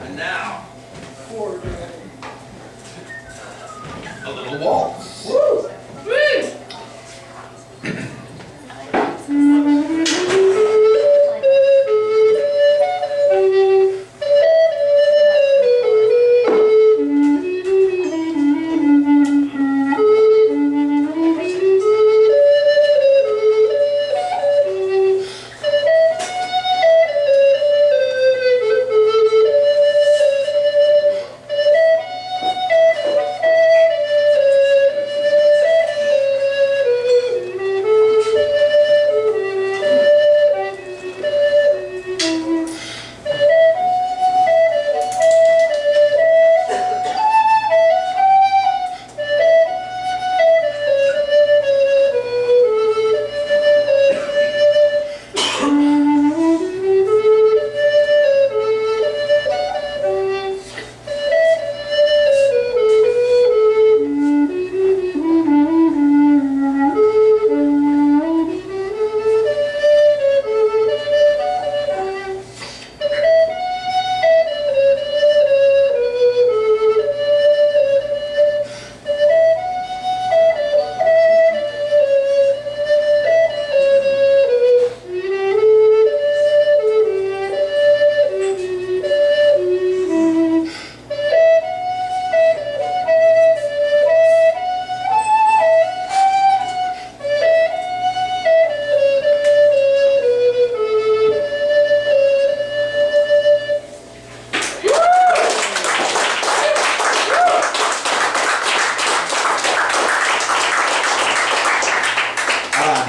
And now, a little waltz. Woo! Woo!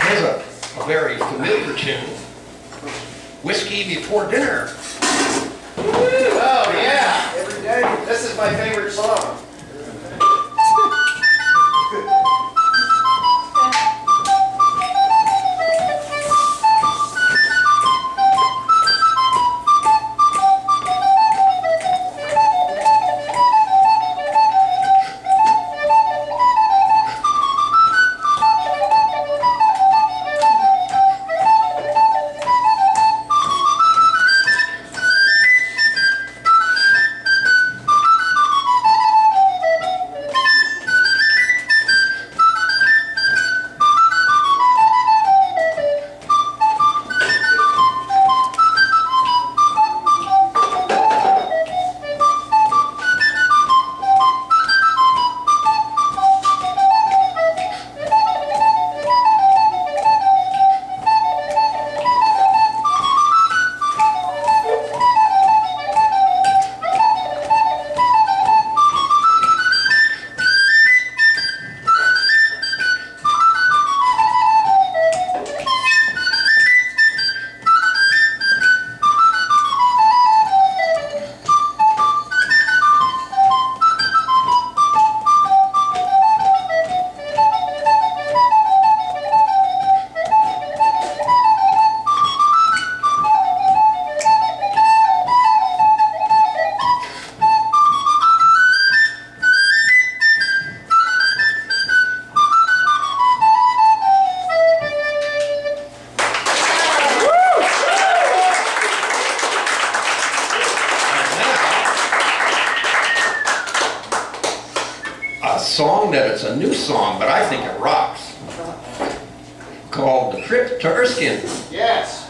Here's a very familiar tune, Whiskey Before Dinner. Oh, yeah. Every day. This is my favorite song. A song that it's a new song, but I think it rocks, called The Trip to Erskine. Yes.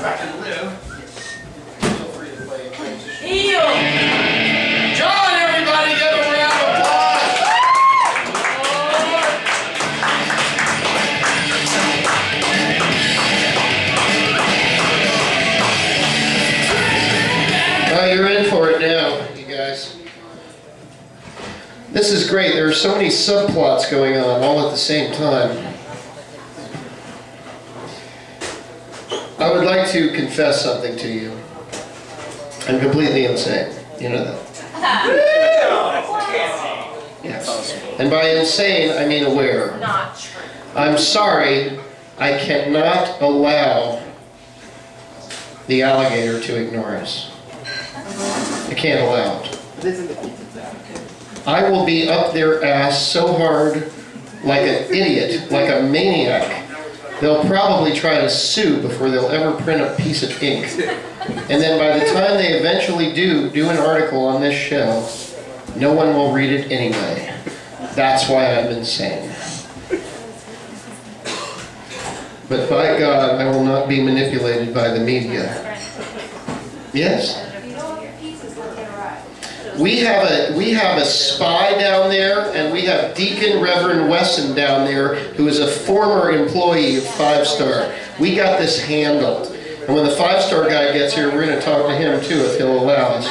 I can live. Feel free to play transition. Heel! John, everybody, give him a round of applause. Oh, you're in for it now, you guys. This is great. There are so many subplots going on all at the same time. I would like to confess something to you. I'm completely insane. You know that. Yes. And by insane, I mean aware. Not true. I'm sorry, I cannot allow the alligator to ignore us. I can't allow it. I will be up their ass so hard, like an idiot, like a maniac. They'll probably try to sue before they'll ever print a piece of ink. And then by the time they eventually do an article on this show, no one will read it anyway. That's why I'm insane. But by God, I will not be manipulated by the media. Yes? We have a spy down there, and we have Deacon Reverend Wesson down there, who is a former employee of 5 Star. We got this handled. And when the 5 Star guy gets here, we're going to talk to him too, if he'll allow us.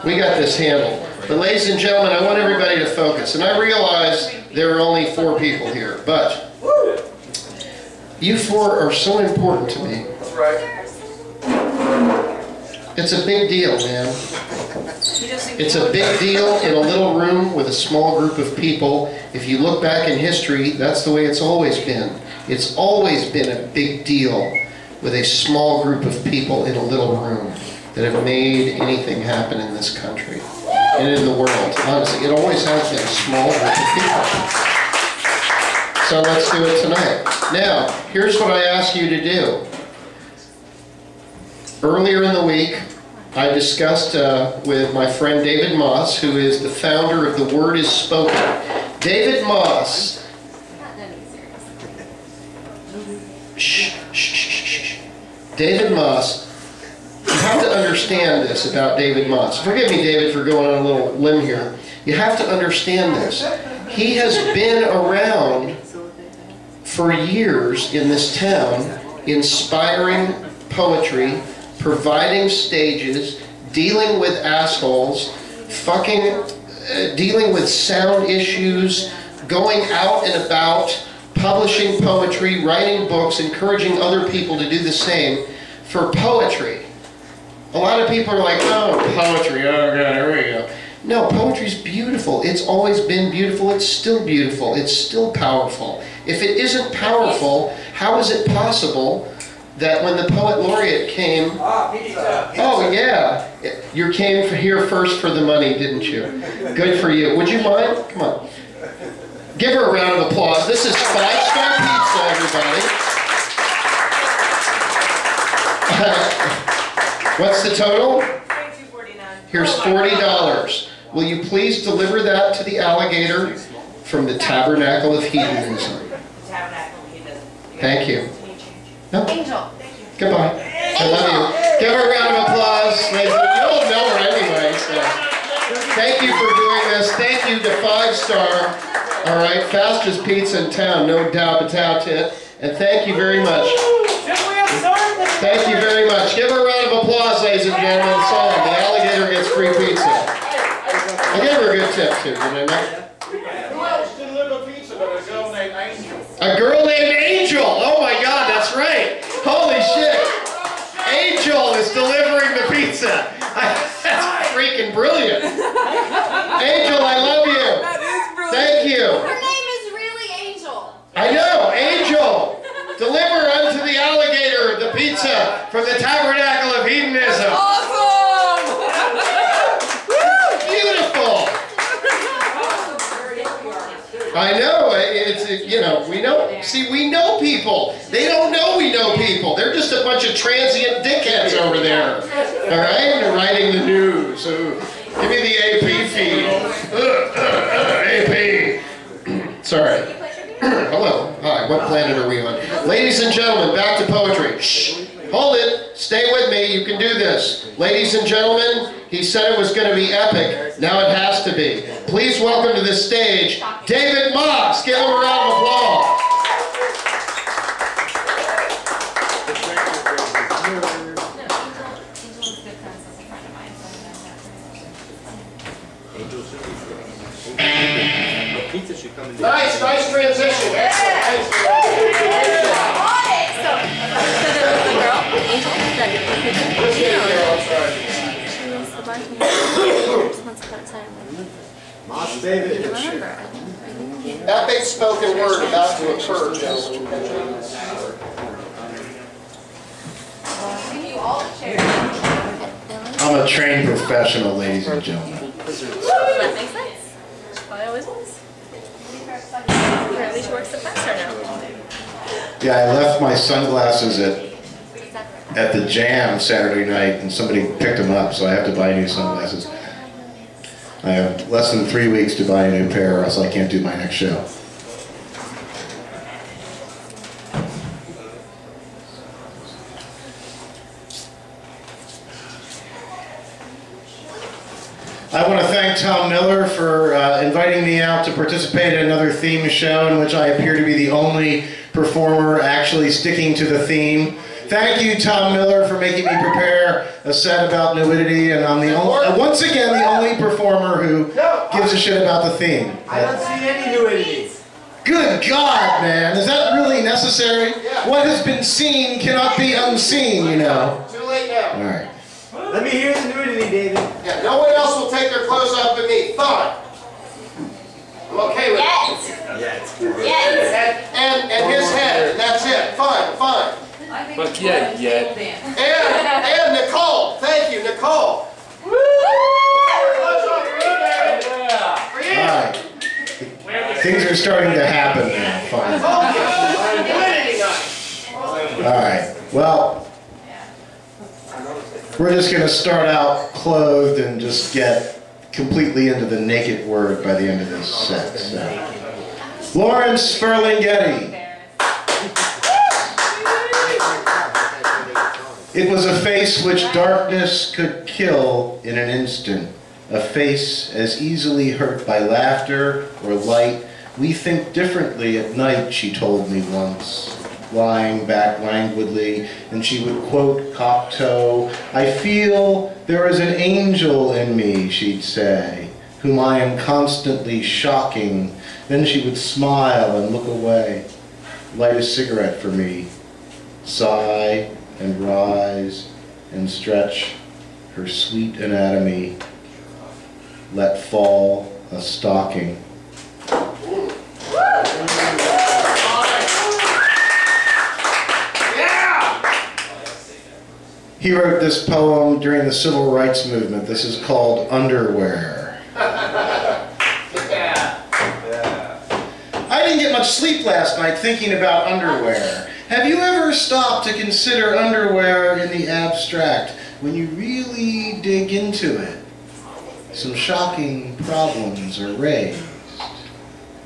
We got this handled. But ladies and gentlemen, I want everybody to focus. And I realize there are only 4 people here, but you 4 are so important to me. That's right. It's a big deal, man. It's a big deal in a little room with a small group of people. If you look back in history, that's the way it's always been. It's always been a big deal with a small group of people in a little room that have made anything happen in this country and in the world. Honestly, it always has been a small group of people. So let's do it tonight. Now, here's what I ask you to do. Earlier in the week, I discussed with my friend David Moss, who is the founder of The Word is Spoken. David Moss. Shh, shh, shh, shh. David Moss. You have to understand this about David Moss. Forgive me, David, for going on a little limb here. You have to understand this. He has been around for years in this town, inspiring poetry, providing stages, dealing with assholes, dealing with sound issues, going out and about, publishing poetry, writing books, encouraging other people to do the same for poetry. A lot of people are like, oh, poetry, oh God, here we go. No, poetry's beautiful. It's always been beautiful. It's still beautiful. It's still powerful. If it isn't powerful, how is it possible that when the Poet Laureate came... Oh, yeah. You came here first for the money, didn't you? Good for you. Would you mind? Come on. Give her a round of applause. This is 5 Star Pizza, everybody. What's the total? $22.49. Here's $40. Will you please deliver that to the alligator from the Tabernacle of Hedonism? Thank you. No? Angel, thank you. Goodbye. I love you. Give her a round of applause. You'll know her anyway. So. Thank you for doing this. Thank you to 5 Star. All right, fastest pizza in town, no doubt about it. And thank you very much. Thank you very much. Give her a round of applause, ladies and gentlemen. It's on. The alligator gets free pizza. I gave her a good tip too, didn't I? Who else delivered pizza but a girl named Angel? A girl named Angel. Oh my God, that's right. Holy shit. Angel is delivering the pizza. That's freaking brilliant. Angel, I love you. That is brilliant. Thank you. Her name is really Angel. I know, Angel. Deliver unto the alligator the pizza from the Tabernacle of Hedonism. Awesome! Beautiful. I know, it's, you know, we know, see, we know people. They don't know we know people. They're just a bunch of transient dickheads over there. All right? They're writing the news. Ooh. Give me the AP feed. AP. Sorry. Hello. Hi, what planet are we on? Ladies and gentlemen, back to poetry. Shh. Hold it. Stay with me. You can do this. Ladies and gentlemen, he said it was going to be epic. Now it has to be. Please welcome to the stage, David Moss. Give him a round of applause. Nice transition. Moss David. Epic spoken word about to occur, gentlemen. I'm a trained professional, ladies and gentlemen. That makes sense. I always was. Or at least works the faster now. Yeah, I left my sunglasses at the Jam Saturday night, and somebody picked them up, so I have to buy new sunglasses. I have less than 3 weeks to buy a new pair, or else I can't do my next show. I want to thank Tom Miller for inviting me out to participate in another theme show in which I appear to be the only performer actually sticking to the theme. Thank you, Tom Miller, for making me prepare a set about nudity, and I'm the only, once again, the only performer who gives a shit about the theme. I don't see any nudity. Good God, man, is that really necessary? What has been seen cannot be unseen, you know. Too late now. All right. Let me hear the nudity, David. Yeah, no one else will take their clothes off but me. Fine. I'm okay with it. Yes. And his head, and that's it. Fine. Fuck yeah, yeah. And Nicole. Thank you, Nicole. All right. Things are starting to happen now, fine. All right, well, we're just going to start out clothed and just get completely into the naked word by the end of this set. So. Lawrence Ferlinghetti. It was a face which darkness could kill in an instant. A face as easily hurt by laughter or light. We think differently at night, she told me once, lying back languidly, and she would quote Cocteau. I feel there is an angel in me, she'd say, whom I am constantly shocking. Then she would smile and look away, light a cigarette for me, sigh and rise and stretch her sweet anatomy, let fall a stocking. He wrote this poem during the Civil Rights Movement. This is called Underwear. I didn't get much sleep last night thinking about underwear. Have you ever stopped to consider underwear in the abstract when you really dig into it? Some shocking problems are raised.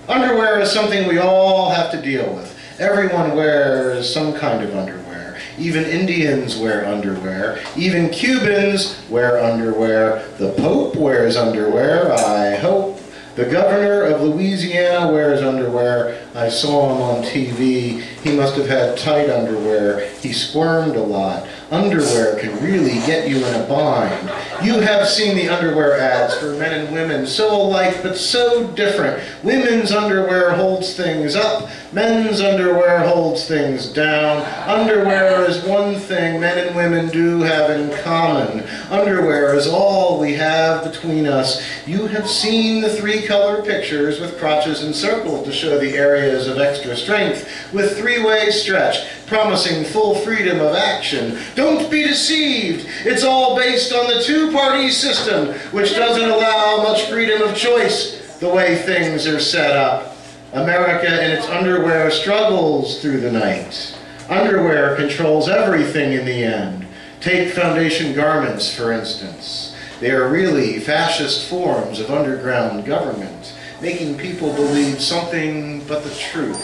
Underwear is something we all have to deal with. Everyone wears some kind of underwear. Even Indians wear underwear. Even Cubans wear underwear. The Pope wears underwear, I hope. The governor of Louisiana wears underwear. I saw him on TV. He must have had tight underwear. He squirmed a lot. Underwear can really get you in a bind. You have seen the underwear ads for men and women, so alike but so different. Women's underwear holds things up. Men's underwear holds things down. Underwear is one thing men and women do have in common. Underwear is all we have between us. You have seen the three-color pictures with crotches encircled to show the areas of extra strength, with three-way stretch, promising full freedom of action. Don't be deceived. It's all based on the two-party system, which doesn't allow much freedom of choice the way things are set up. America in its underwear struggles through the night. Underwear controls everything in the end. Take foundation garments, for instance. They are really fascist forms of underground government, making people believe something but the truth.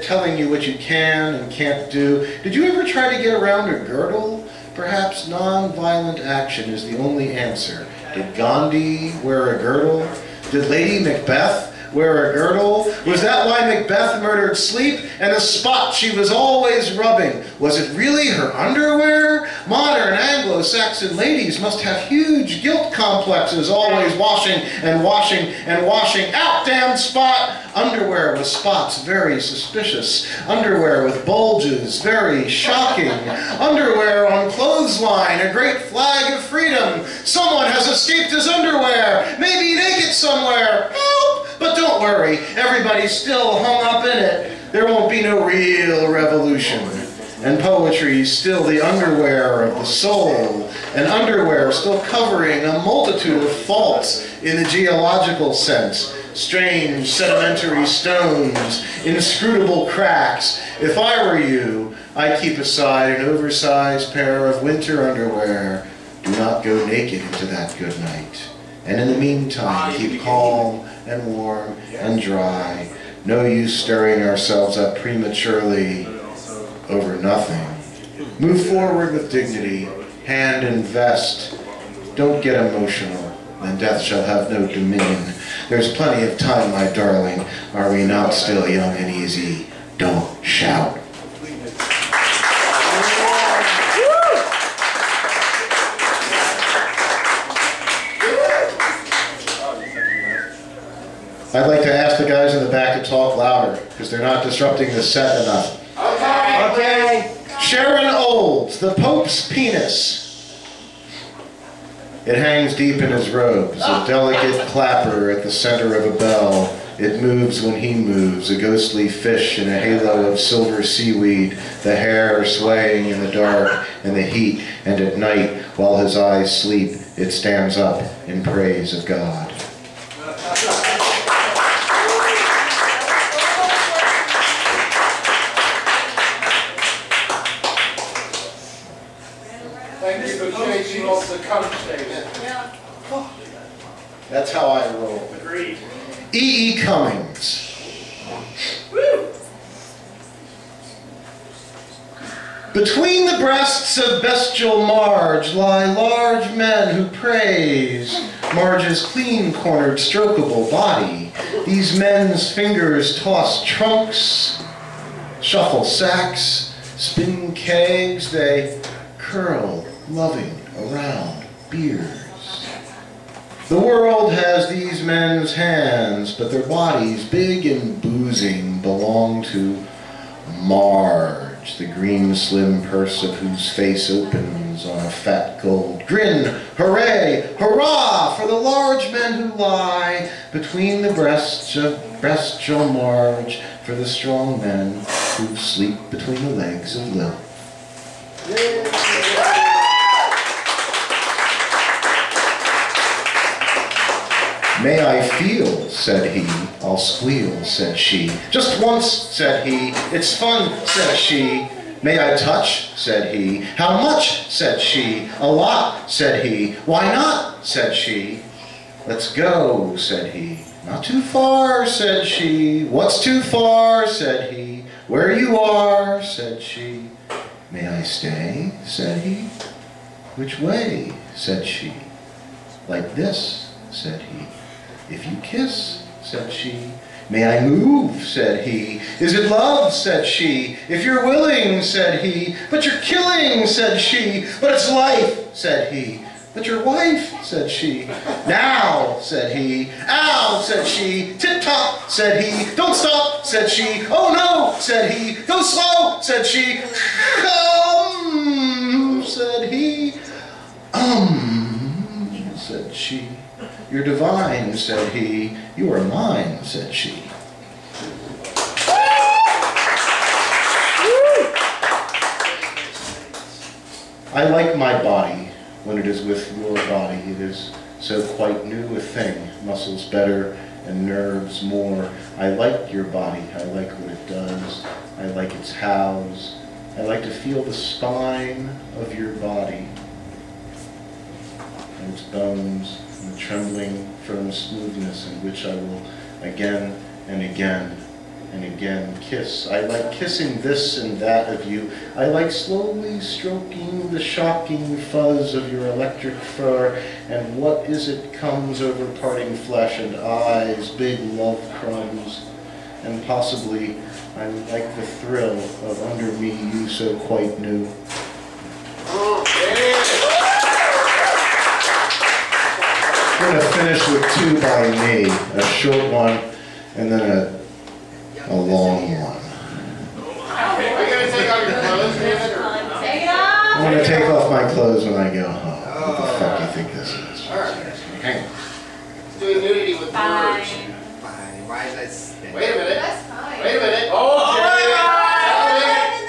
telling you what you can and can't do. Did you ever try to get around a girdle? Perhaps non-violent action is the only answer. Did Gandhi wear a girdle? Did Lady Macbeth wear a girdle? Was that why Macbeth murdered Sleep? And the spot she was always rubbing, was it really her underwear? Modern Anglo-Saxon ladies must have huge guilt complexes, always washing and washing and washing. Out, damn spot! Underwear with spots, very suspicious. Underwear with bulges, very shocking. Underwear on clothesline, a great flag of freedom. Someone has escaped his underwear. Maybe naked somewhere. Help! But don't worry, everybody's still hung up in it. There won't be no real revolution. And poetry's still the underwear of the soul. And underwear still covering a multitude of faults in the geological sense. Strange sedimentary stones, inscrutable cracks. If I were you, I'd keep aside an oversized pair of winter underwear. Do not go naked into that good night. And in the meantime, keep calm and warm and dry. No use stirring ourselves up prematurely over nothing. Move forward with dignity, hand and vest. Don't get emotional, then death shall have no dominion. There's plenty of time, my darling. Are we not still young and easy? Don't shout. I'd like to ask the guys in the back to talk louder, because they're not disrupting the set enough. Okay. Sharon Olds, the Pope's penis. It hangs deep in his robes, a delicate clapper at the center of a bell. It moves when he moves, a ghostly fish in a halo of silver seaweed, the hair swaying in the dark and the heat, and at night, while his eyes sleep, it stands up in praise of God. Thank you for changing off the coach station. That's how I roll. Agreed. E. E. Cummings. Between the breasts of bestial Marge lie large men who praise Marge's clean-cornered, strokable body. These men's fingers toss trunks, shuffle sacks, spin kegs, they curl loving around beers. The world has these men's hands, but their bodies, big and boozing, belong to Marge, the green slim purse of whose face opens on a fat gold grin. Hooray, hurrah for the large men who lie between the breasts of bestial Marge, for the strong men who sleep between the legs of Lil. May I feel, said he. I'll squeal, said she. Just once, said he. It's fun, said she. May I touch, said he. How much, said she. A lot, said he. Why not, said she. Let's go, said he. Not too far, said she. What's too far, said he. Where you are, said she. May I stay, said he. Which way, said she. Like this, said he. If you kiss, said she. May I move, said he. Is it love, said she. If you're willing, said he. But you're killing, said she. But it's life, said he. But your wife, said she. Now, said he. Ow, said she. Tip-top, said he. Don't stop, said she. Oh no, said he. Go slow, said she. Said he. Said she. You're divine, said he. You are mine, said she. I like my body when it is with your body. It is so quite new a thing. Muscles better and nerves more. I like your body. I like what it does. I like its hows. I like to feel the spine of your body and its bones, and the trembling firm smoothness in which I will again and again and again kiss. I like kissing this and that of you. I like slowly stroking the shocking fuzz of your electric fur, and what is it comes over parting flesh and eyes, big love crumbs, and possibly I like the thrill of under me you so quite knew. I'm going to finish with two by me, a short one and then a long one. Are you going to take off your clothes, David? I'm going to take off my clothes when I go home. What the fuck do you think this is? Hang on. Doing nudity with words. Fine. Why is that spin? Wait a minute. That's fine. Wait a minute.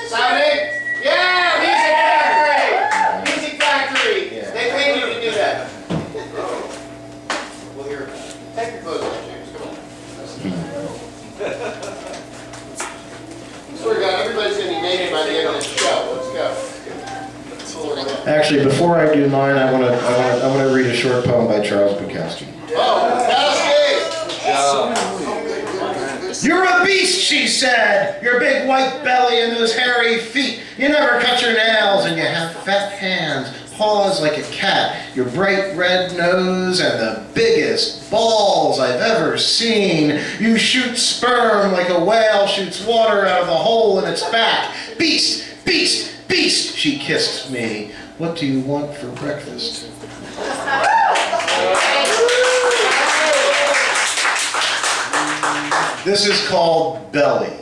Sounding. Yeah, Music Factory. Music Factory. Yeah. They paid you to do that. Well, here, take your clothes off, James. Come on. Swear to God, everybody's going to be naked by the end of this show. Let's go. Actually, before I do mine, I want to read a short poem by Charles Bukowski. You're a beast, she said. Your big white belly and those hairy feet. You never cut your nails and you have fat hands. Paws like a cat. Your bright red nose and the biggest balls I've ever seen. You shoot sperm like a whale shoots water out of the hole in its back. Beast, beast, beast, she kissed me. What do you want for breakfast? This is called belly.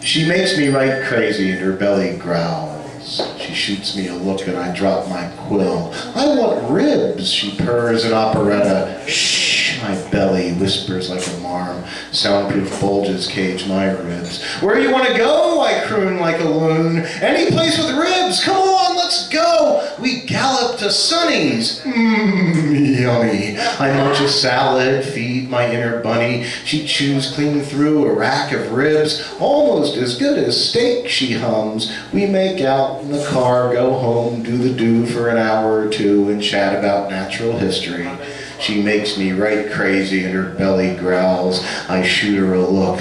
She makes me right crazy and her belly growls. She shoots me a look and I drop my quill. I want ribs, she purrs in operetta. Shh, my belly whispers like a marm. Soundproof bulges cage my ribs. Where you want to go? I croon like a loon. Any place with ribs, come on, let's go. We gallop to Sonny's. Yummy. I munch a salad, feed my inner bunny. She chews clean through a rack of ribs. Almost as good as steak, she hums. We make out in the car, go home, do the do for an hour or two, and chat about natural history. She makes me right crazy and her belly growls. I shoot her a look.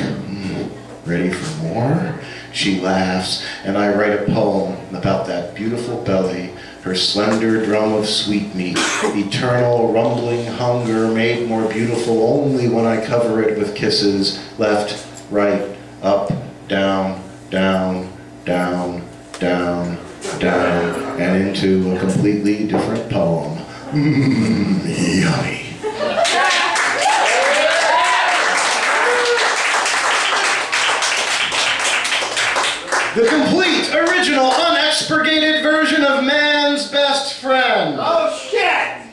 Ready for more? She laughs, and I write a poem about that beautiful belly, her slender drum of sweetmeat, eternal rumbling hunger made more beautiful only when I cover it with kisses, left, right, up, down, down, down, down, down, and into a completely different poem. Yummy. The complete, original, unexpurgated version of Man's Best Friend. Oh, shit!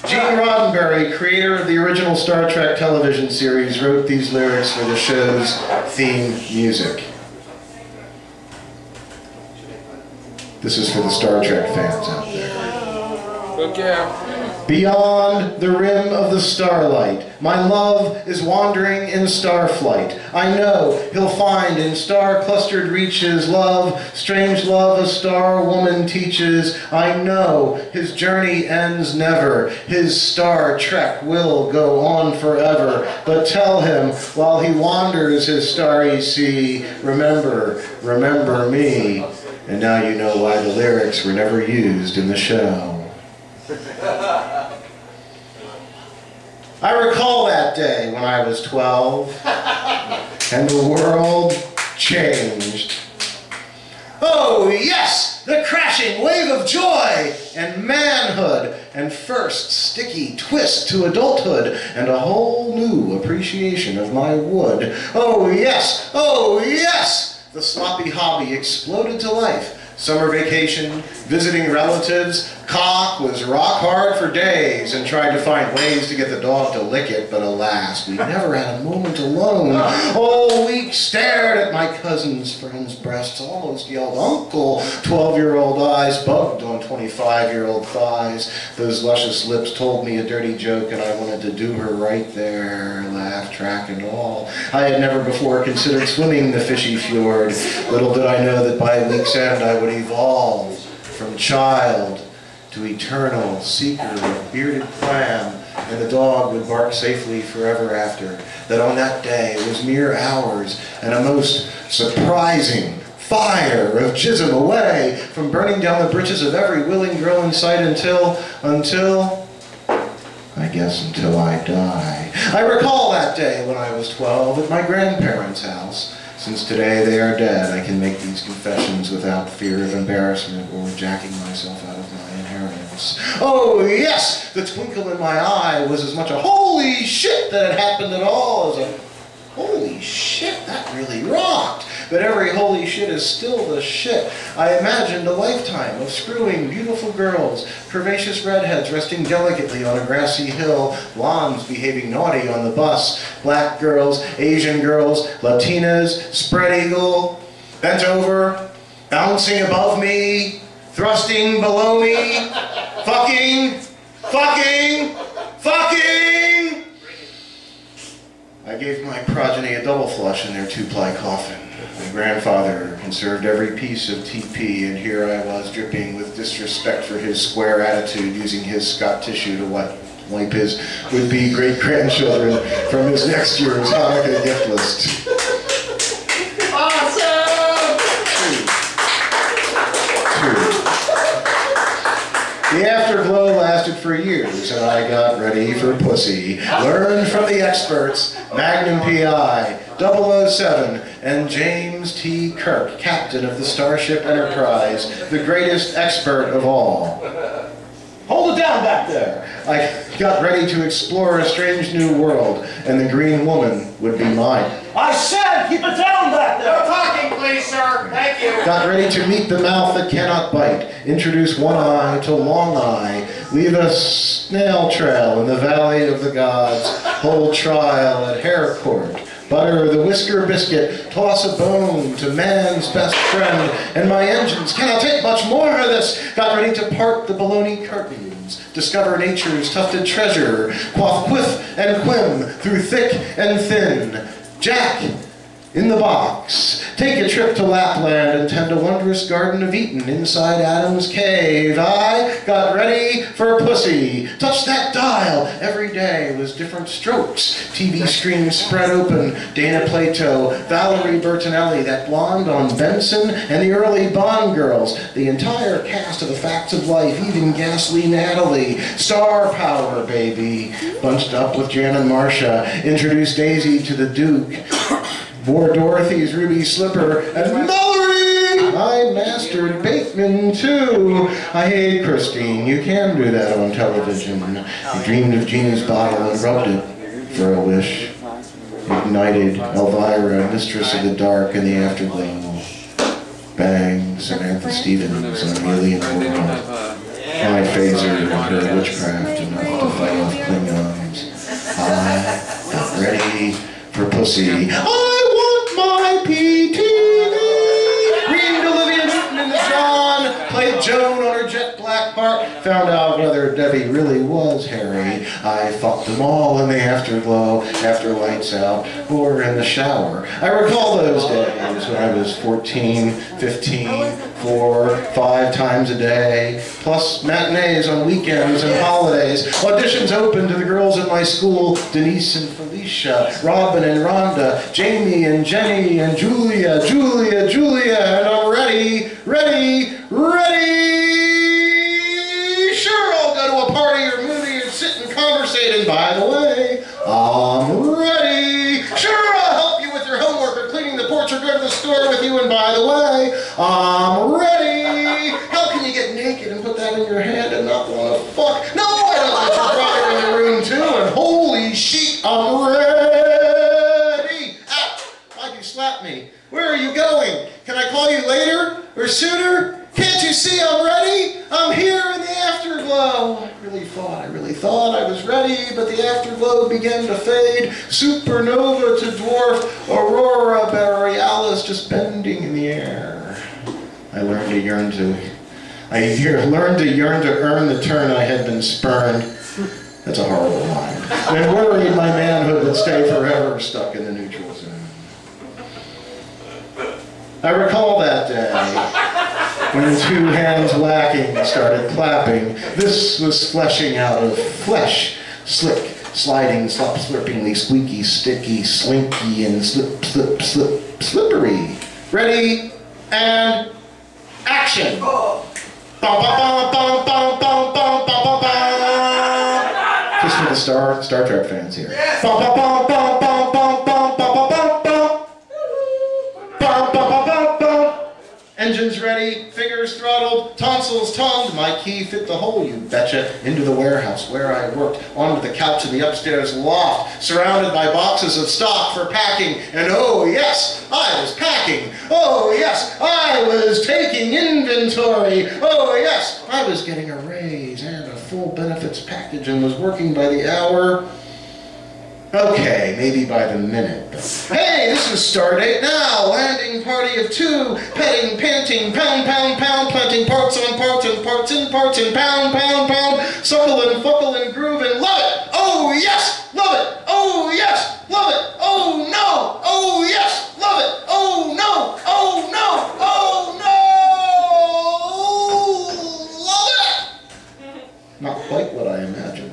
Gene Roddenberry, creator of the original Star Trek television series, wrote these lyrics for the show's theme music. This is for the Star Trek fans out there. Look out. Beyond the rim of the starlight, my love is wandering in starflight. I know he'll find in star-clustered reaches love, strange love a star woman teaches. I know his journey ends never. His Star Trek will go on forever. But tell him while he wanders his starry sea, remember, remember me. And now you know why the lyrics were never used in the show. I recall that day when I was 12, and the world changed. Oh yes, the crashing wave of joy, and manhood, and first sticky twist to adulthood, and a whole new appreciation of my wood. Oh yes, the sloppy hobby exploded to life. Summer vacation, visiting relatives, cock was rock hard for days and tried to find ways to get the dog to lick it, but alas, we never had a moment alone. All week stared at my cousin's friend's breasts, almost yelled, "Uncle!" 12-year-old eyes bugged on 25-year-old thighs. Those luscious lips told me a dirty joke and I wanted to do her right there, laugh track and all. I had never before considered swimming the fishy fjord. Little did I know that by week's end I would evolve from child to eternal seeker of bearded clam, and the dog would bark safely forever after. That on that day was mere hours and a most surprising fire of jism away from burning down the britches of every willing girl in sight until I guess until I die. I recall that day when I was 12 at my grandparents' house. Since today they are dead, I can make these confessions without fear of embarrassment or jacking myself out of my inheritance. Oh yes, the twinkle in my eye was as much a holy shit that it happened at all as a holy shit, that really rocked. But every holy shit is still the shit. I imagined a lifetime of screwing beautiful girls, curvaceous redheads resting delicately on a grassy hill, blondes behaving naughty on the bus, black girls, Asian girls, Latinas, spread eagle, bent over, bouncing above me, thrusting below me, fucking. I gave my progeny a double flush in their two-ply coffin. My grandfather conserved every piece of TP, and here I was dripping with disrespect for his square attitude, using his Scott tissue to wipe his would-be great-grandchildren from his next year's Hanukkah gift list. The afterglow lasted for years, and I got ready for pussy. Learned from the experts, Magnum P.I., 007, and James T. Kirk, captain of the Starship Enterprise, the greatest expert of all. Hold it down back there. I got ready to explore a strange new world, and the green woman would be mine. I said, keep it down back there! No talking, please, sir. Thank you. Got ready to meet the mouth that cannot bite, introduce one eye to long eye, leave a snail trail in the valley of the gods, hold trial at Hare Court, butter the whisker biscuit, toss a bone to man's best friend, and my engines cannot take much more of this. Got ready to part the baloney curtains, discover nature's tufted treasure, quaff quiff and quim through thick and thin. Jack in the box. Take a trip to Lapland and tend a wondrous garden of Eden inside Adam's cave. I got ready for pussy. Touch that dial. Every day was different strokes. TV screens spread open. Dana Plato, Valerie Bertinelli, that blonde on Benson, and the early Bond girls. The entire cast of The Facts of Life, even ghastly Natalie. Star power, baby. Bunched up with Jan and Marcia. Introduced Daisy to the Duke. Wore Dorothy's ruby slipper, and Mallory! I mastered Bateman, too. I hate Christine. You can do that on television. I dreamed of Jeannie's bottle and rubbed it for a wish. Ignited Elvira, mistress of the dark and the afterglow. Bang, Samantha Stevens on Alien World. My phaser and her witchcraft enough to fight off Klingons. I got ready for pussy. I want my PTV! Reamed Olivia Newton in the John, played Joan on her jet black part, found out whether Debbie really was Harry. I fucked them all in the afterglow, after lights out, or in the shower. I recall those days when I was 14, 15, 4, 5 times a day, plus matinees on weekends and holidays. Auditions open to the girls in my school, Denise and Felicia, Robin and Rhonda, Jamie and Jenny and Julia, and I'm ready. Sure, I'll go to a party or movie and sit and conversate, and by the way, I'm ready. Sure, I'll help you with your homework or cleaning the porch or go to the store with you, and by the way, I'm ready. How can you get naked and put that in your hand and not want to fuck? No, I don't want your brother in the room too, and holy shit, I'm ready. Ow, why'd you slap me? Where are you going? Can I call you later or sooner? Can't you see I'm ready? I'm here in the afterglow. I really thought I was ready, but the afterglow began to fade. Supernova to dwarf Aurora Borealis just bending in the air. I learned to yearn to earn the turn I had been spurned. That's a horrible line. And worried my manhood would stay forever stuck in the neutral zone. I recall that day when 2 hands whacking started clapping. This was fleshing out of flesh, Slick, sliding, slop, slurpingly, squeaky, sticky, slinky, and slip, slip, slip, slippery. Ready, and action! Bum, bum, bum, bum, bum, bum, bum, bum, bum. Just for the Star Trek fans here. Bum, bum, bum, bum, bum, bum, bum, bum, bum, bum. Bum, bum, bum, bum, bum. Engines ready, fingers throttled, tonsils tongued, my key fit the hole, you betcha, into the warehouse where I worked, onto the couch in the upstairs loft, surrounded by boxes of stock for packing, and oh yes, I was packing. Oh yes, I was taking inventory. Oh yes, I was getting a raise and a full benefits package and was working by the hour. Okay, maybe by the minute. Hey, this is Stardate Now, landing party of 2, petting, panting, pound, pound, pound, planting parts on parts and parts in parts and pound, pound, pound, suckle and fuckle and groove and love it! Oh yes, love it! Oh yes, love it! Oh no! Oh yes, love it! Oh no! Oh no! Oh no! Love it! Not quite what I imagined.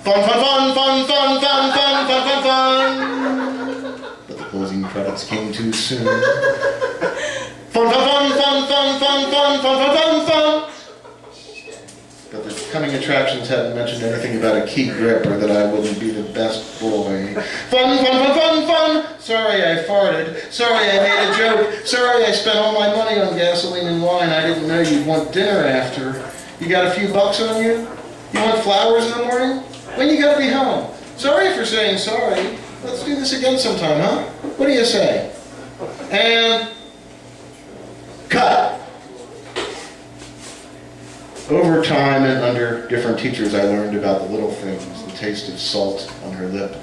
Fun, fun, fun, fun, fun, fun, fun, fun, fun, fun. But the closing credits came too soon. Fun, fun, fun, fun, fun, fun, fun, fun, fun, fun. But the coming attractions hadn't mentioned anything about a key grip or that I wouldn't be the best boy. Fun, fun, fun, fun, fun. Sorry I farted. Sorry I made a joke. Sorry I spent all my money on gasoline and wine. I didn't know you'd want dinner after. You got a few bucks on you? You want flowers in the morning? When you gotta be home? Sorry for saying sorry. Let's do this again sometime, huh? What do you say? And cut. Over time and under different teachers, I learned about the little things, the taste of salt on her lip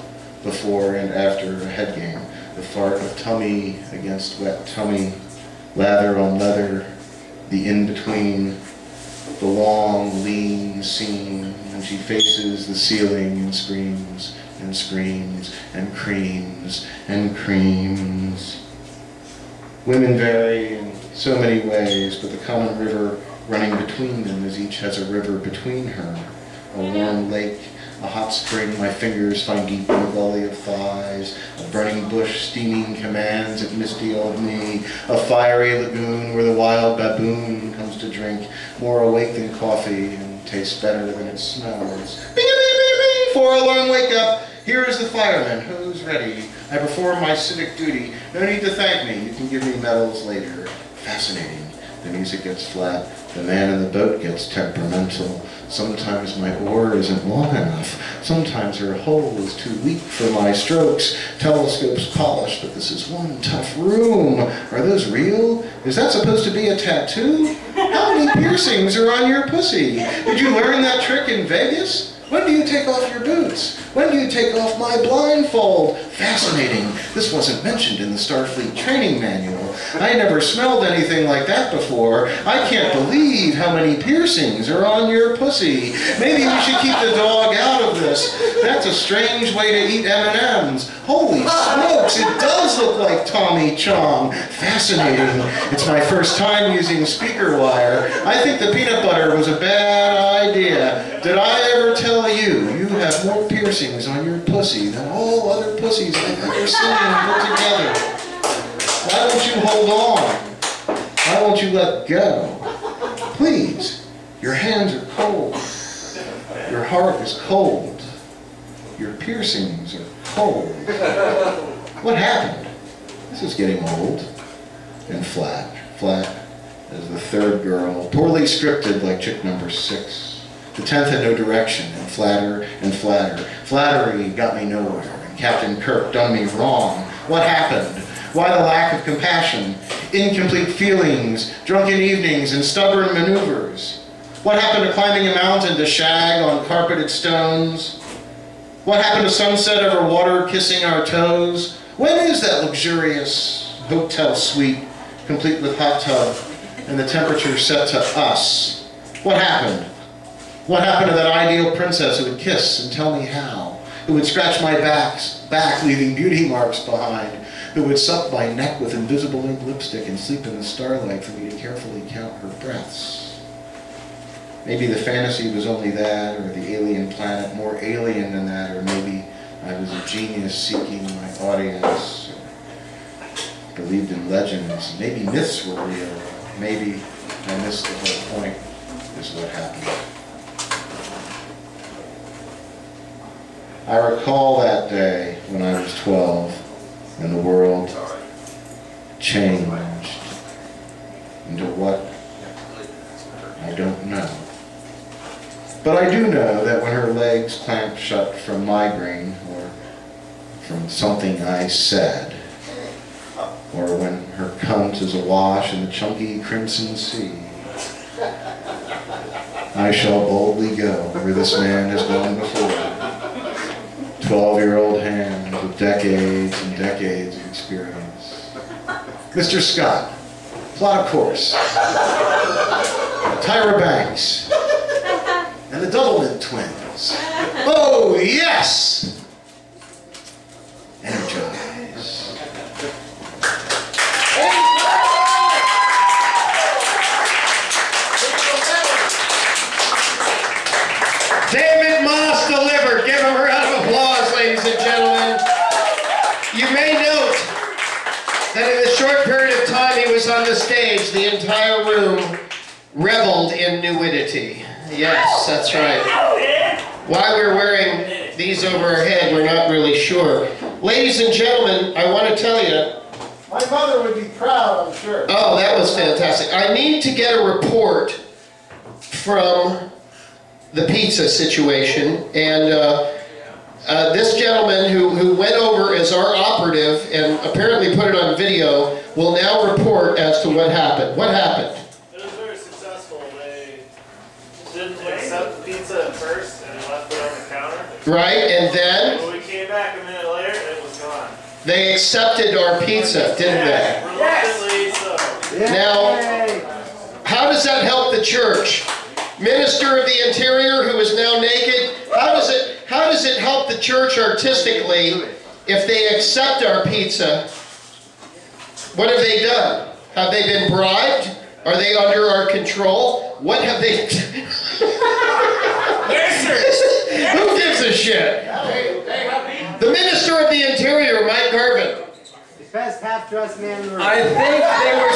before and after a head game, the fart of tummy against wet tummy, lather on leather, the in-between, the long, lean scene when she faces the ceiling and screams and screams and creams and creams. Women vary in so many ways, but the common river running between them as each has a river between her. A warm lake, a hot spring my fingers find deep in the gully of thighs, a burning bush steaming commands at misty old me, a fiery lagoon where the wild baboon comes to drink, more awake than coffee and tastes better than it smells. Bing, bing, bing, bing, 4-alarm wake up. Here is the fireman. Who's ready? I perform my civic duty. No need to thank me. You can give me medals later. Fascinating. The music gets flat. The man in the boat gets temperamental. Sometimes my oar isn't long enough. Sometimes her hull is too weak for my strokes. Telescope's polished, but this is one tough room. Are those real? Is that supposed to be a tattoo? How many piercings are on your pussy? Did you learn that trick in Vegas? When do you take off your boots? When do you take off my blindfold? Fascinating. This wasn't mentioned in the Starfleet training manual. I never smelled anything like that before. I can't believe how many piercings are on your pussy. Maybe we should keep the dog out of this. That's a strange way to eat M&Ms. Holy smokes, it does look like Tommy Chong. Fascinating. It's my first time using speaker wire. I think the peanut butter was a bad idea. Did I ever tell you you have more piercings on your pussy than all other pussies I've ever seen put together? Why won't you hold on? Why won't you let go? Please, your hands are cold. Your heart is cold. Your piercings are cold. What happened? This is getting old and flat as the third girl, poorly scripted like chick number 6. The 10th had no direction, and flatter and flatter. Flattery got me nowhere, and Captain Kirk done me wrong. What happened? Why the lack of compassion? Incomplete feelings, drunken evenings, and stubborn maneuvers? What happened to climbing a mountain to shag on carpeted stones? What happened to sunset over water kissing our toes? When is that luxurious hotel suite, complete with hot tub, and the temperature set to us? What happened? What happened to that ideal princess who would kiss and tell me how? Who would scratch my back, leaving beauty marks behind? Who would suck my neck with invisible ink lipstick and sleep in the starlight for me to carefully count her breaths? Maybe the fantasy was only that, or the alien planet more alien than that, or maybe I was a genius seeking my audience, or believed in legends. Maybe myths were real. Maybe I missed the whole point, is what happened. I recall that day when I was 12 and the world changed into what I don't know. But I do know that when her legs clamped shut from migraine or from something I said, or when her cunt is awash in the chunky crimson sea, I shall boldly go where this man has gone before. 12-year-old hand with decades and decades of experience. Mr. Scott, plot a course. Tyra Banks and the Doublemint twins. Oh, yes! Energize. David Moss delivered. Give him a round of applause, ladies and gentlemen. You may note that in the short period of time he was on the stage, the entire room reveled in nudity. Yes, that's right. Why we're wearing these over our head, we're not really sure. Ladies and gentlemen, I want to tell you, My mother would be proud, I'm sure. oh, that was fantastic. I need to get a report from the pizza situation, and this gentleman who went over as our operative and apparently put it on video will now report as to what happened. What happened? It was very successful. They didn't accept the pizza at first and left it on the counter. Right, and then When we came back a minute later, it was gone. they accepted our pizza, didn't they? Reluctantly so. Now, how does that help the church? Minister of the Interior who is now naked, how does it help the church artistically if they accept our pizza? What have they done? Have they been bribed? Are they under our control? What have they... Who gives a shit? The Minister of the Interior, Mike Garvin. Best half-dressed man in the room. I think they were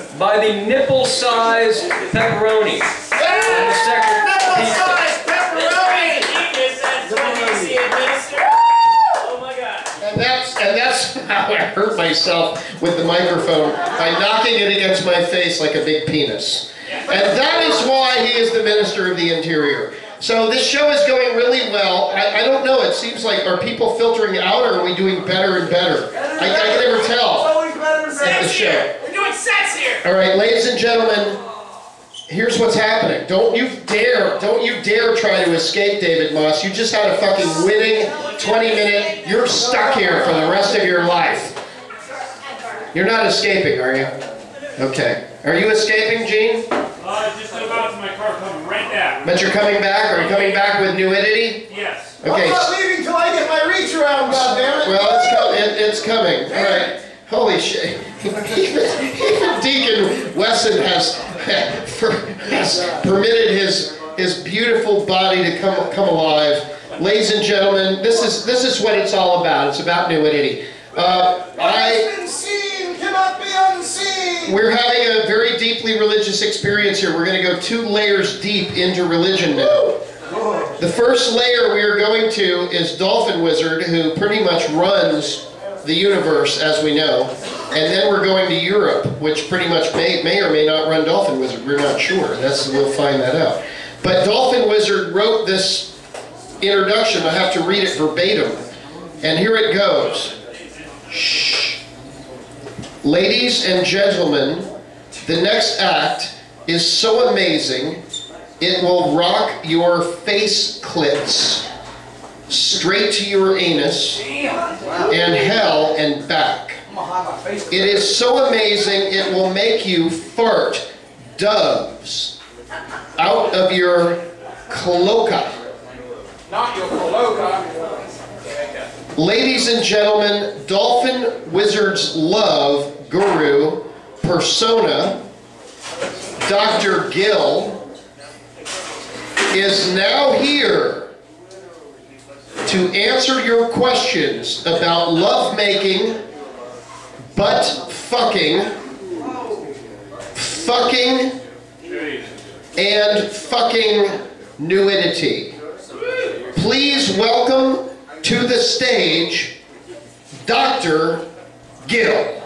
seduced by the nipple-sized pepperoni. On the second pizza. Pepperoni! That's when you see a minister. Oh my God. And that's how I hurt myself with the microphone, by knocking it against my face like a big penis. And that is why he is the Minister of the Interior. So this show is going really well. I don't know, it seems like, are people filtering out or are we doing better and better? I can never tell at the show. We're doing sets here. All right, ladies and gentlemen, here's what's happening. Don't you dare try to escape, David Moss. You just had a fucking winning 20-minute, you're stuck here for the rest of your life. You're not escaping, are you? Okay. Are you escaping, Gene? Just about to my car coming right now. But you're coming back? Are you coming back with nudity? Yes. Okay. I'm not leaving till I get my reach around, goddammit. Well, it's coming. All right. Holy shit. Even Deacon Wesson has permitted his beautiful body to come alive. Ladies and gentlemen, this is what it's all about. It's about nudity. What has been seen cannot be unseen. We're having a very deeply religious experience here. We're going to go 2 layers deep into religion now. The first layer we are going to is Dolphin Wizard, who pretty much runs the universe as we know. And then we're going to Europe, which pretty much may or may not run Dolphin Wizard. We're not sure. We'll find that out. But Dolphin Wizard wrote this introduction. I have to read it verbatim. And here it goes. Shh. Ladies and gentlemen, the next act is so amazing, it will rock your face clits straight to your anus and hell and back. It is so amazing, it will make you fart doves out of your cloaca. Not your cloaca. Ladies and gentlemen, Dolphin Wizard's love guru, persona, Dr. Gill is now here to answer your questions about lovemaking, butt fucking, and fucking nudity. Please welcome to the stage Dr. Gill.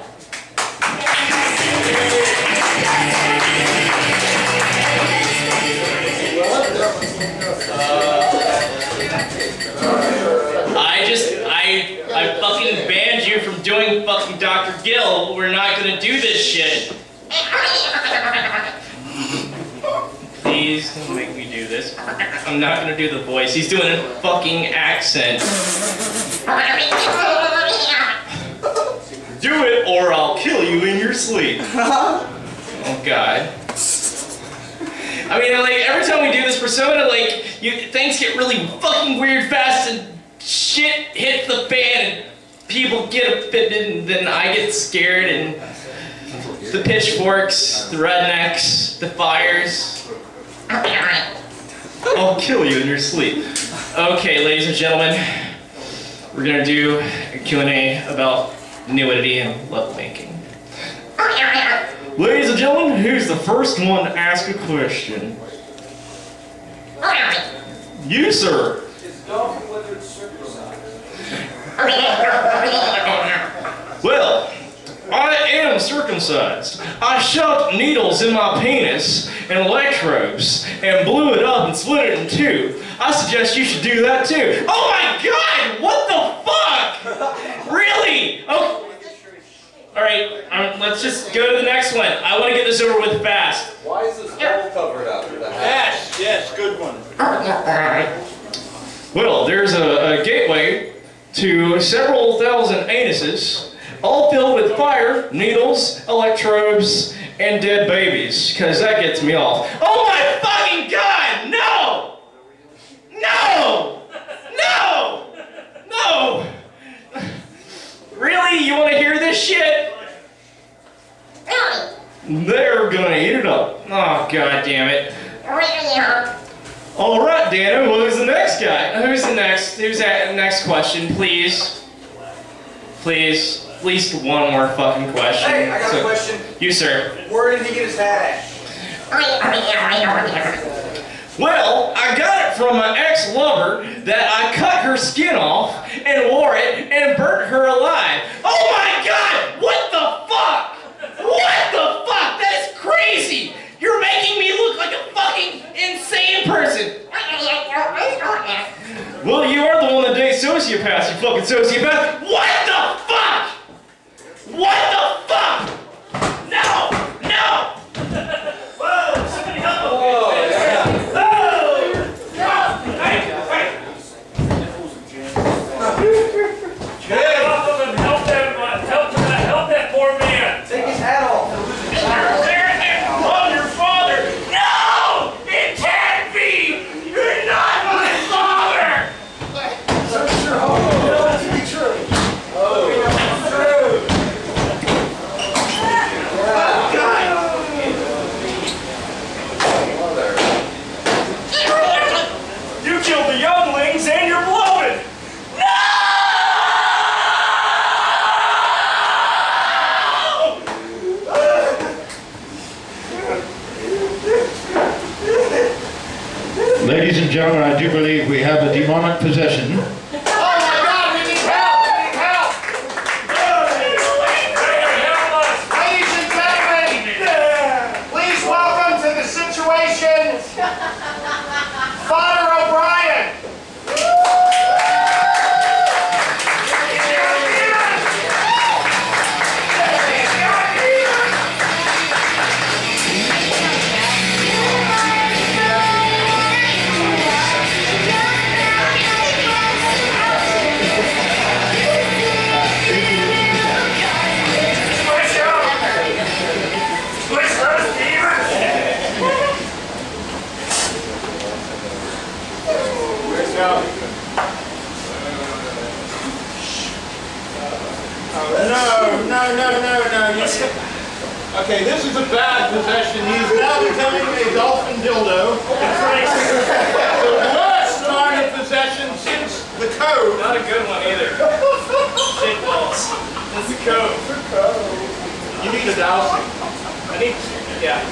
I fucking banned you from doing fucking Dr. Gill. We're not gonna do this shit. Please don't make me do this. I'm not gonna do the voice. He's doing a fucking accent. Do it or I'll kill you in your sleep. Oh God. I mean, like, every time we do this persona, like, things get really fucking weird fast and shit hits the fan and people get offended and then I get scared and the pitchforks, the rednecks, the fires. I'll kill you in your sleep. Okay, ladies and gentlemen, we're gonna do a Q&A about nudity and lovemaking. Ladies and gentlemen, who's the first one to ask a question? You, sir. Well, I am circumcised. I shoved needles in my penis and electrodes and blew it up and split it in two. I suggest you should do that too. Oh my God! What the fuck? Really? Okay. Alright, let's just go to the next one. I want to get this over with fast. Why is this hole covered up with a hat? Yes, good one. Well, there's a gateway to several thousand anuses, all filled with fire, needles, electrodes, and dead babies, because that gets me off. Oh my fucking God! No! No! No! No! Really? You want to hear this shit? They're gonna eat it up. Oh, God damn it. All right, Dano, who's the next guy? Who's the next? Who's that next question, please? Please, at least one more fucking question. Hey, I got a question. You, sir. Where did he get his hat at? Well, I got it from my ex-lover that I cut her skin off and wore it and burnt her alive. Oh my God! What the fuck? What the fuck? That is crazy! You're making me look like a fucking insane person. Well, you are the one that dates sociopaths, you fucking sociopath. What the fuck? What the fuck? No! No! Whoa! Somebody help me! Whoa! Help that poor man! Take his hat off. On your father! No! It can't be! You're not my father! You killed the younglings and you're bloated! No! Ladies and gentlemen, I do believe we have a demonic possession. Oh my God, we need help! We need help! Ladies and gentlemen, please welcome to the situation, Father O'Brien. No. You Okay, this is a bad possession. He's now becoming a dolphin dildo. The worst line of possession since the code. Not a good one either. Shit balls. That's the code. You need a dowsing. I need, yeah.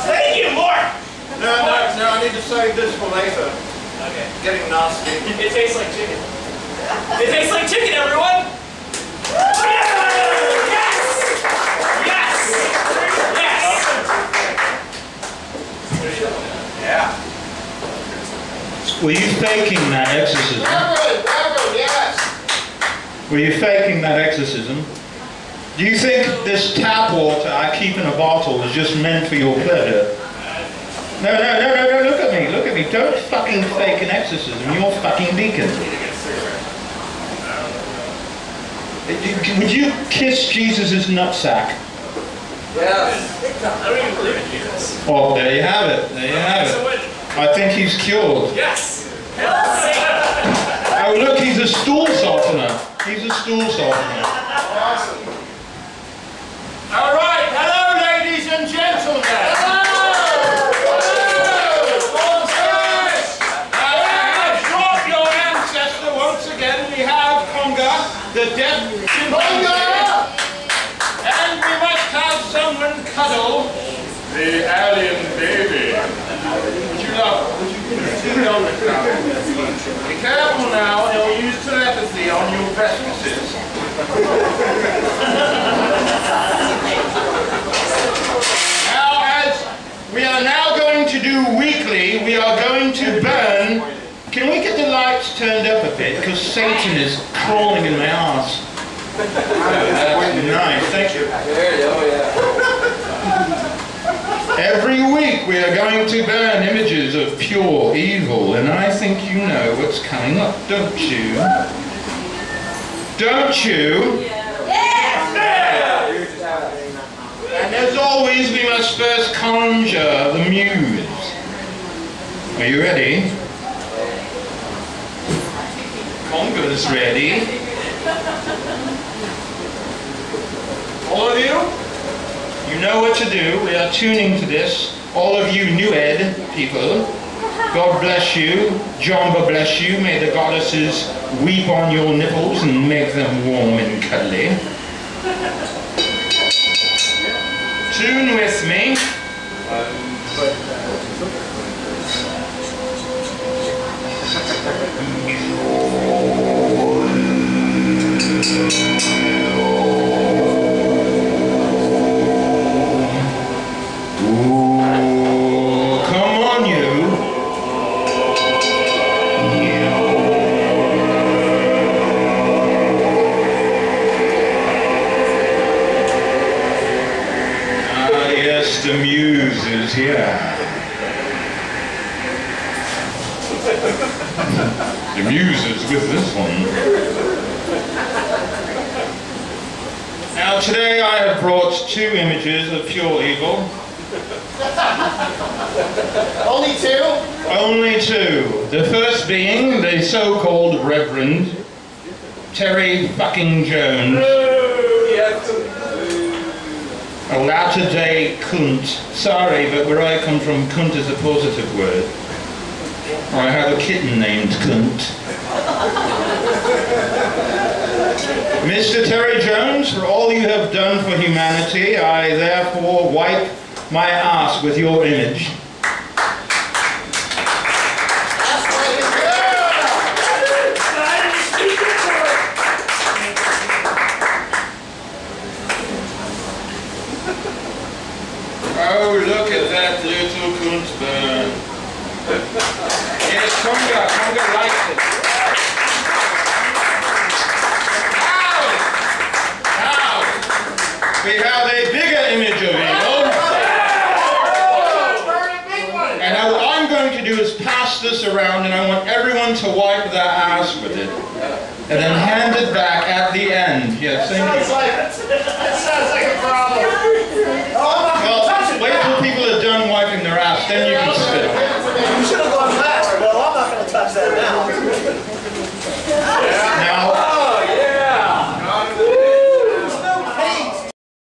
Thank you, Mark! No, I need to save this for later. Okay. Getting nasty. It tastes like chicken. It tastes like chicken, everyone! Yes! Yes! Yes! Yeah. Were you faking that exorcism? Reverend, yes. Were you faking that exorcism? Do you think this tap water I keep in a bottle is just meant for your pleasure? No, look at me, look at me. Don't fucking fake an exorcism. You're fucking deacon. Would you kiss Jesus' nutsack? Yes. I don't even believe in Jesus. Oh, there you have it. There you have it. I think he's cured. Yes! Hell, Oh, look, he's a stool softener. He's a stool softener. Awesome. All right, hello, ladies and gentlemen. Hello. Your ancestor once again. We have Conga, the deaf Conga, and we must have someone cuddle the alien baby. Would you know this now? Be careful now, he'll use telepathy on your vestibules. Now, as we are now going to do weekly, we are going to burn. Can we get the lights turned up a bit? Because Satan is crawling in my arse. Nice, thank you. Every week we are going to burn images of pure evil, and I think you know what's coming up, don't you? Don't you? Yeah! And as always, we must first conjure the muse. Are you ready? Conga's ready. All of you? You know what to do. We are tuning to this. All of you New Ed people, God bless you. Jamba bless you. May the goddesses weep on your nipples and make them warm and cuddly. Tune with me. Ooh, come on, you. Ah, yes, the muse is here. The muse is with this one. Now today I have brought two images of pure evil. Only two? Only two. The first being the so-called Reverend Terry fucking Jones. A latter-day cunt. Sorry, but where I come from, cunt is a positive word. I have a kitten named Cunt. Mr. Terry Jones, for all you have done for humanity, I therefore wipe my ass with your image. Oh, look at that little cunt burn. Yes, Conga likes it. Now, we have a bigger image of evil. And what I'm going to do is pass this around, and I want everyone to wipe their ass with it. And then hand it back at the end. Yes, thank you. That sounds like a problem. Well, wait till people are done wiping their ass, then you can spit on it.